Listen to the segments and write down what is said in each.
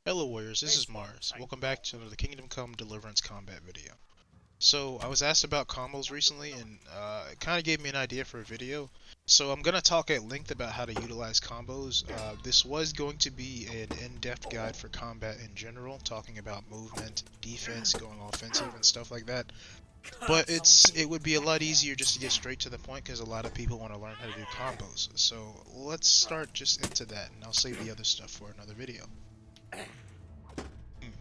Hello warriors, this is Mars. Welcome back to the Kingdom Come Deliverance combat video. So I was asked about combos recently and it kind of gave me an idea for a video. So I'm going to talk at length about how to utilize combos. This was going to be an in-depth guide for combat in general, talking about movement, defense, going offensive and stuff like that. But it would be a lot easier just to get straight to the point because a lot of people want to learn how to do combos. So let's start just into that and I'll save the other stuff for another video.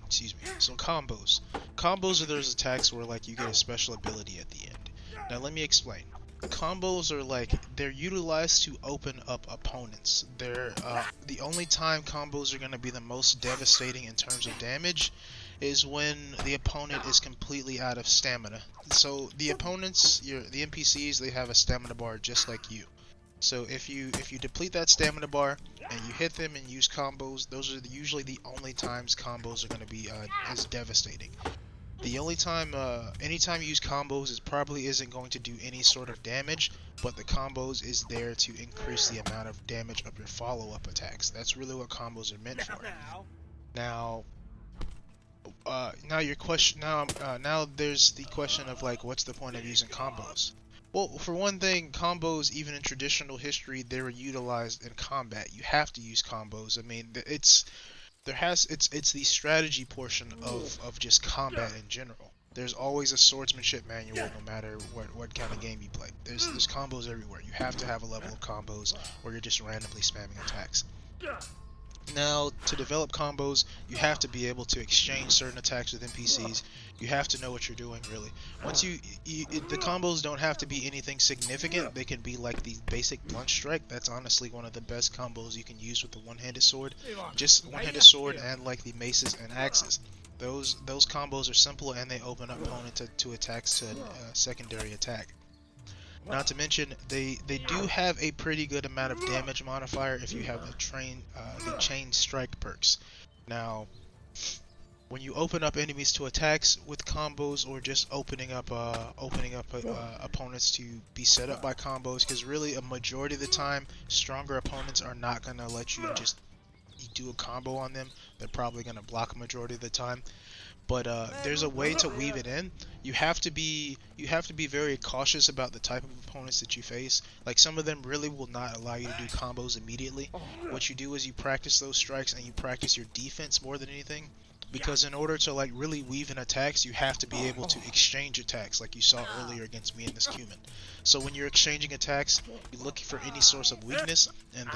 Excuse me. So combos. Combos are those attacks where like you get a special ability at the end. Now let me explain. Combos are like, they're utilized to open up opponents. They're the only time combos are going to be the most devastating in terms of damage is when the opponent is completely out of stamina. So the opponents, the NPCs, they have a stamina bar just like you. So if you deplete that stamina bar and you hit them and use combos, those are usually the only times combos are going to be as devastating. The only time, anytime you use combos, it probably isn't going to do any sort of damage, but the combos is there to increase the amount of damage of your follow-up attacks. That's really what combos are meant for. Now your question, now there's the question of like, what's the point of using combos? Well, for one thing, combos, even in traditional history, they were utilized in combat. You have to use combos. I mean, it's the strategy portion of just combat in general. There's always a swordsmanship manual, no matter what kind of game you play. There's combos everywhere. You have to have a level of combos, or you're just randomly spamming attacks. Now, to develop combos, you have to be able to exchange certain attacks with NPCs. You have to know what you're doing, really. Once the combos don't have to be anything significant. They can be like the basic blunt strike. That's honestly one of the best combos you can use with the one-handed sword. Just one-handed sword and like the maces and axes. Those combos are simple and they open up opponent to attacks to a secondary attack. Not to mention, they do have a pretty good amount of damage modifier if you have the chain strike perks. Now, when you open up enemies to attacks with combos, or just opening up opponents to be set up by combos, because really a majority of the time, stronger opponents are not gonna let you just do a combo on them. They're probably gonna block a majority of the time. But there's a way to weave it in. You have to be very cautious about the type of opponents that you face. Like, some of them really will not allow you to do combos immediately. What you do is you practice those strikes and you practice your defense more than anything. Because in order to like really weave in attacks, you have to be able to exchange attacks, like you saw earlier against me and this human. So when you're exchanging attacks, you look for any source of weakness and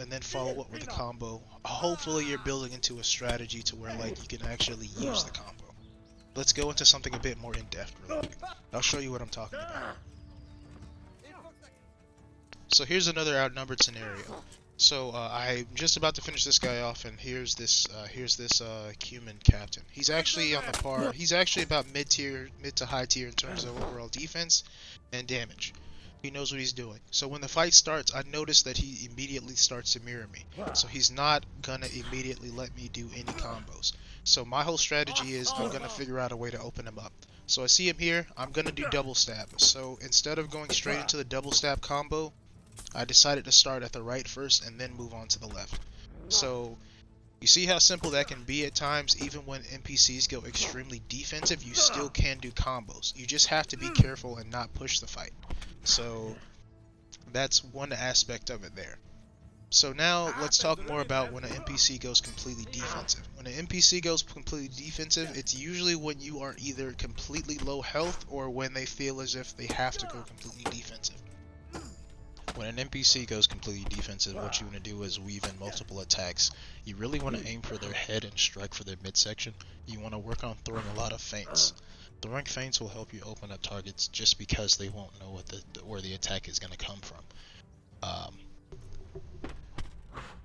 then follow up with a combo. Hopefully you're building into a strategy to where like you can actually use the combo. Let's go into something a bit more in depth real quick. I'll show you what I'm talking about. So here's another outnumbered scenario. So I'm just about to finish this guy off, and here's this human captain. He's actually on the par. He's actually about mid to high tier in terms of overall defense and damage. He knows what he's doing. So when the fight starts, I notice that he immediately starts to mirror me. So he's not gonna immediately let me do any combos. So my whole strategy is I'm gonna figure out a way to open him up. So I see him here. I'm gonna do double stab. So instead of going straight into the double stab combo, I decided to start at the right first and then move on to the left. So you see how simple that can be at times. Even when NPCs go extremely defensive, you still can do combos. You just have to be careful and not push the fight. So that's one aspect of it there. So now let's talk more about when an NPC goes completely defensive. When an NPC goes completely defensive, it's usually when you are either completely low health or when they feel as if they have to go completely defensive. When an NPC goes completely defensive, what you want to do is weave in multiple attacks. You really want to aim for their head and strike for their midsection. You want to work on throwing a lot of feints. Throwing feints will help you open up targets just because they won't know where the attack is going to come from.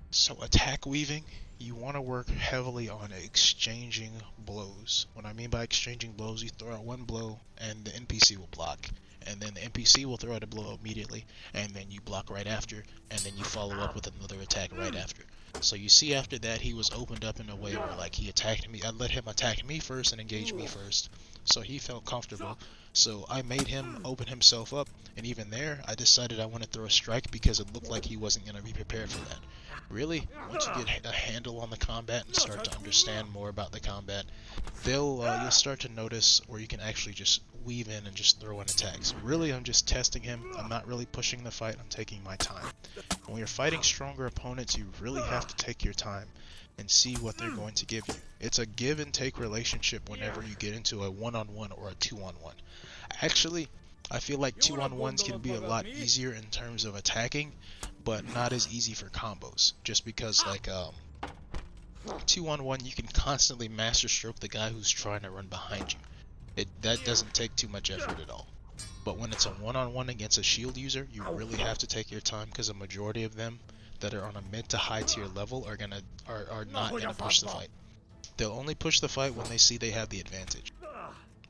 So attack weaving, you want to work heavily on exchanging blows. What I mean by exchanging blows, you throw out one blow and the NPC will block. And then the NPC will throw out a blow immediately, and then you block right after, and then you follow up with another attack right after. So you see after that he was opened up in a way where like he attacked me. I let him attack me first and engage me first. So he felt comfortable. So I made him open himself up, and even there I decided I wanted to throw a strike because it looked like he wasn't going to be prepared for that. Really, once you get a handle on the combat and start to understand more about the combat, you'll start to notice where you can actually just weave in and just throw in attacks. Really, I'm just testing him. I'm not really pushing the fight. I'm taking my time. When you're fighting stronger opponents, you really have to take your time and see what they're going to give you. It's a give and take relationship whenever you get into a one-on-one or a two-on-one. Actually, I feel like two-on-ones can be a lot easier in terms of attacking, but not as easy for combos. Just because, like, 2-on-1, you can constantly master stroke the guy who's trying to run behind you. That doesn't take too much effort at all. But when it's a one-on-one against a shield user, you really have to take your time, because a majority of them that are on a mid to high tier level are not gonna push the fight. They'll only push the fight when they see they have the advantage.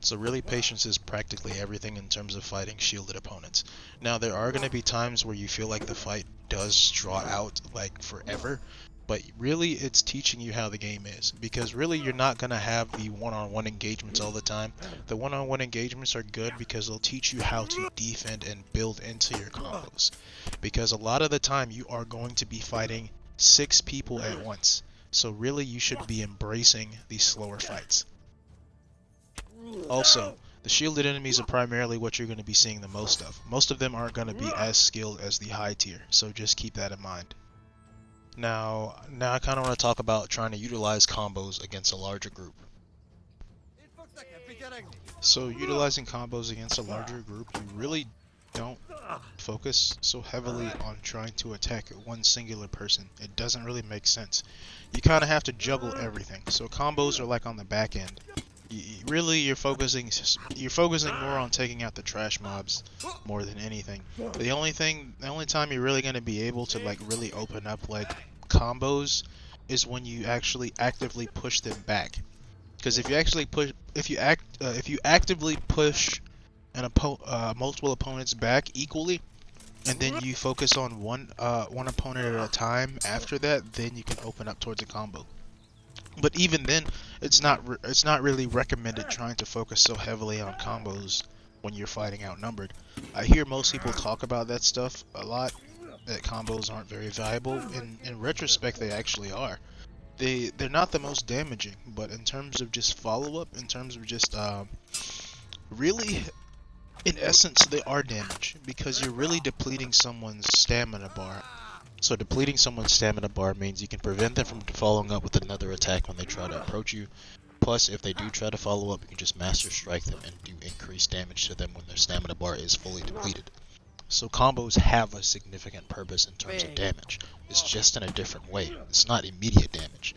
So really, patience is practically everything in terms of fighting shielded opponents. Now, there are going to be times where you feel like the fight does draw out like forever, but really it's teaching you how the game is, because really you're not going to have the one-on-one engagements all the time. The one-on-one engagements are good because they'll teach you how to defend and build into your combos, because a lot of the time you are going to be fighting 6 people at once, so really you should be embracing these slower fights. Also, the shielded enemies are primarily what you're going to be seeing the most of. Most of them aren't going to be as skilled as the high tier, so just keep that in mind. Now I kind of want to talk about trying to utilize combos against a larger group. So utilizing combos against a larger group, you really don't focus so heavily on trying to attack one singular person. It doesn't really make sense. You kind of have to juggle everything. So combos are like on the back end. Really, you're focusing more on taking out the trash mobs more than anything. The only time you're really going to be able to like really open up like combos is when you actually actively push them back. Because if you actively push multiple opponents back equally, and then you focus on one opponent at a time after that, then you can open up towards a combo. But even then, it's not really recommended trying to focus so heavily on combos when you're fighting outnumbered. I hear most people talk about that stuff a lot, that combos aren't very valuable. In retrospect, they actually are. They're not the most damaging, but in terms of just follow-up, in terms of just really, in essence, they are damage, because you're really depleting someone's stamina bar. So depleting someone's stamina bar means you can prevent them from following up with another attack when they try to approach you. Plus, if they do try to follow up, you can just master strike them and do increased damage to them when their stamina bar is fully depleted. So combos have a significant purpose in terms of damage. It's just in a different way. It's not immediate damage.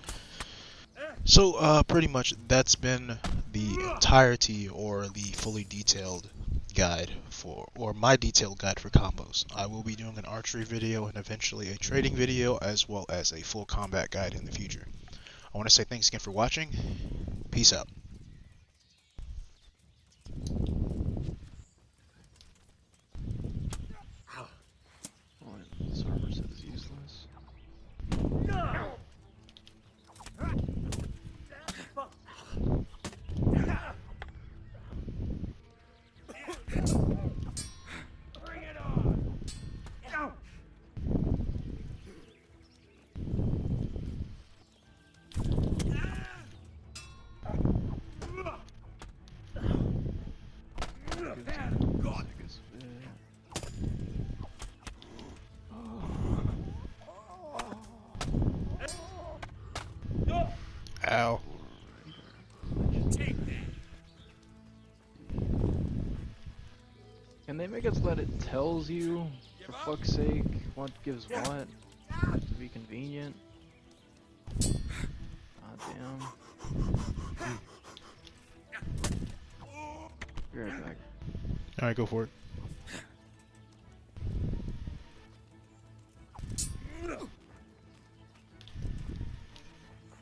So pretty much that's been the entirety, or the fully detailed guide or my detailed guide for combos. I will be doing an archery video and eventually a trading video, as well as a full combat guide in the future. I want to say thanks again for watching. Peace out. This armor set is useless. Bring it on! God. Ow. Take that! Can they make it so that it tells you, for fuck's sake, what gives what? Just to be convenient. God damn. Be right back. Alright, go for it.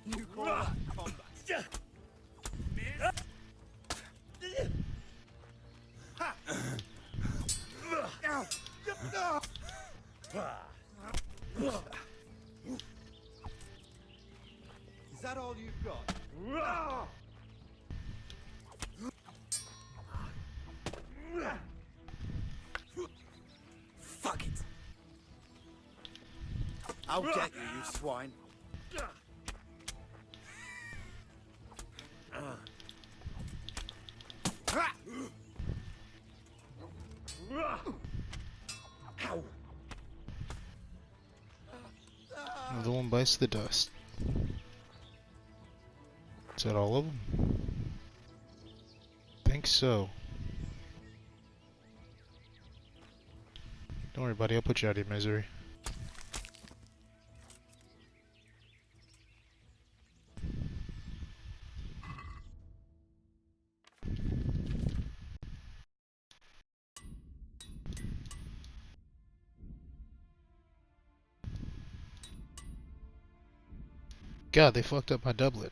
You call that combat? Is that all you've got? Fuck it! I'll get you, you swine. Ow. Another one bites the dust. Is that all of them? Think so. Don't worry, buddy. I'll put you out of your misery. God, they fucked up my doublet.